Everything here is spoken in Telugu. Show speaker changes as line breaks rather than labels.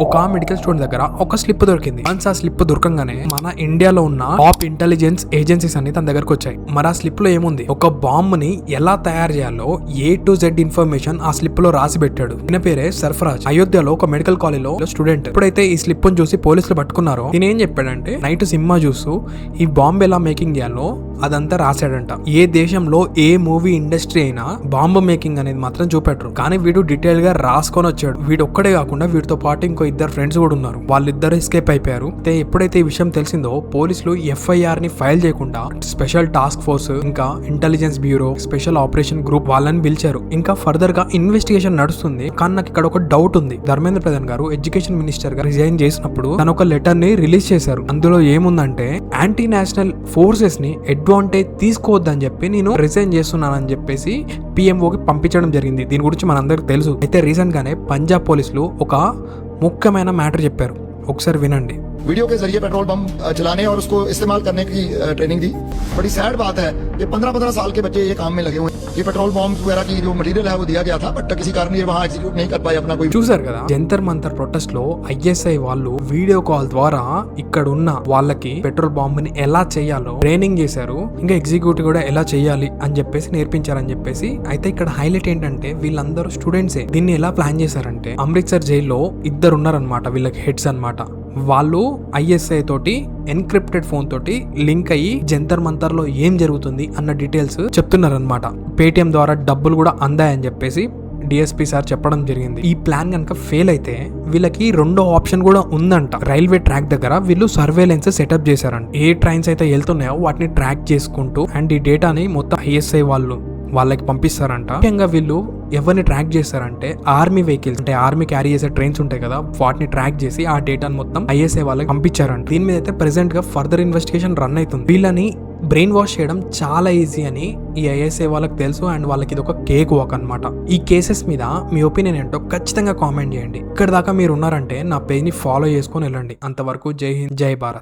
ఒక మెడికల్ స్టోర్ దగ్గర ఒక స్లిప్ దొరికింది. వన్స్ ఆ స్లిప్ దొరకంగానే మన ఇండియాలో ఉన్న టాప్ ఇంటెలిజెన్స్ ఏజెన్సీస్ అన్ని తన దగ్గరకు వచ్చాయి. మరి ఆ స్లిప్ లో ఏముంది? ఒక బాంబ్ ని ఎలా తయారు చేయాలో A to Z ఇన్ఫర్మేషన్ ఆ స్లిప్ లో రాసి పెట్టాడు. ఈయన పేరే సర్ఫరాజ్. అయోధ్యలో ఒక మెడికల్ కాలేజీలో స్టూడెంట్. ఎప్పుడైతే ఈ స్లిప్ చూసి పోలీసులు పట్టుకున్నారో ఈయన ఏం చెప్పాడంటే, నైట్ సినిమా చూస్తూ ఈ బాంబ్ ఎలా మేకింగ్ చేయాలో అదంతా రాశాడంట. ఏ దేశంలో ఏ మూవీ ఇండస్ట్రీ అయినా బాంబ్ మేకింగ్ అనేది మాత్రం చూపెట్టరు, కానీ వీడు డీటెయిల్ గా రాసుకొని వచ్చాడు. వీడు ఒక్కడే కాకుండా వీడితో పాటు ఇంకో ఇద్దరు ఫ్రెండ్స్ కూడా ఉన్నారు. వాళ్ళిద్దరు ఎస్కేప్ అయిపోయారు. ఎప్పుడైతే ఈ విషయం తెలిసిందో పోలీసులు FIR ని ఫైల్ చేయకుండా స్పెషల్ టాస్క్ ఫోర్స్, ఇంకా intelligence bureau, special operation group వాళ్ళని పిలిచారు. ఇంకా ఫర్దర్ గా ఇన్వెస్టిగేషన్ నడుస్తుంది. కానీ నాకు ఇక్కడ ఒక డౌట్ ఉంది. ధర్మేంద్ర ప్రధాన్ గారు ఎడ్యుకేషన్ మినిస్టర్ గా రిజైన్ చేసినప్పుడు తను ఒక లెటర్ ని రిలీజ్ చేశారు. అందులో ఏముందంటే, యాంటీ నేషనల్ ఫోర్సెస్ ని అడ్వాంటేజ్ తీసుకోవద్దని చెప్పి నేను రిజైన్ చేస్తున్నానని చెప్పేసి PMOకి పంపించడం జరిగింది. దీని గురించి మనందరికి తెలుసు. అయితే రీసెంట్ గానే పంజాబ్ పోలీసులు ఒక ముఖ్యమైన మ్యాటర్ చెప్పారు. ఒకసారి వినండి.
वीडियो के जरिए पेट्रोल बम चलाने और उसको इस्तेमाल करने की ट्रेनिंग दी। बड़ी सैड बात है कि 15-15 साल के बच्चे ये काम में लगे हुए हैं। ये पेट्रोल बम वगैरह की जो मटेरियल है वो दिया गया था, बट किसी कारण ये वहाँ एग्जीक्यूट नहीं कर पाए अपना कोई।
చూసారు కదా, జంతర్ మంతర్ ప్రొటెస్ట్ లో ISI వాళ్ళు వీడియో కాల్ ద్వారా ఇక్కడ ఉన్న వాళ్ళకి పెట్రోల్ బాంబ్ ని ఎలా చేయాలో ట్రైనింగ్ చేశారు. ఇంకా ఎగ్జిక్యూటివ్ కూడా ఎలా చేయాలి అని చెప్పేసి నేర్పించారని చెప్పేసి. అయితే ఇక్కడ హైలైట్ ఏంటంటే, వీళ్ళందరూ స్టూడెంట్సే. దీన్ని ఎలా ప్లాన్ చేశారంటే, అమృత్సర్ జైల్లో ఇద్దరు ఉన్నారనమాట, వీళ్ళకి హెడ్స్ అన్నమాట. వాళ్ళు ISI తోటి ఎన్క్రిప్టెడ్ ఫోన్ తోటి లింక్ అయ్యి జంతర్ మంతర్ లో ఏం జరుగుతుంది అన్న డీటెయిల్స్ చెప్తున్నారనమాట. పేటిఎం ద్వారా డబ్బులు కూడా అందాయని చెప్పేసి DSP సార్ చెప్పడం జరిగింది. ఈ ప్లాన్ కనుక ఫెయిల్ అయితే వీళ్ళకి రెండో ఆప్షన్ కూడా ఉందంట. రైల్వే ట్రాక్ దగ్గర వీళ్ళు సర్వేలెన్స్ సెటప్ చేశారంట. ఏ ట్రైన్స్ అయితే వెళ్తున్నాయో వాటిని ట్రాక్ చేసుకుంటూ అండ్ ఈ డేటాని మొత్తం ISI వాళ్ళకి పంపిస్తారంట. ముఖ్యంగా వీళ్ళు ఎవరిని ట్రాక్ చేస్తారంటే, ఆర్మీ వెహికల్స్ అంటే ఆర్మీ క్యారీ చేసే ట్రైన్స్ ఉంటాయి కదా, వాటిని ట్రాక్ చేసి ఆ డేటాను మొత్తం ISI వాళ్ళకి పంపించారంట. దీని మీద అయితే ప్రెసెంట్ గా ఫర్దర్ ఇన్వెస్టిగేషన్ రన్ అవుతుంది. వీళ్ళని బ్రెయిన్ వాష్ చేయడం చాలా ఈజీ అని ఈ ISI వాళ్ళకి తెలుసు. అండ్ వాళ్ళకి ఇది ఒక కేక్ వాక్ అనమాట. ఈ కేసెస్ మీద మీ ఒపీనియన్ ఏంటో ఖచ్చితంగా కామెంట్ చేయండి. ఇక్కడ దాకా మీరు ఉన్నారంటే నా పేజ్ ని ఫాలో చేసుకొని వెళ్ళండి. అంతవరకు జై హింద్, జై భారత్.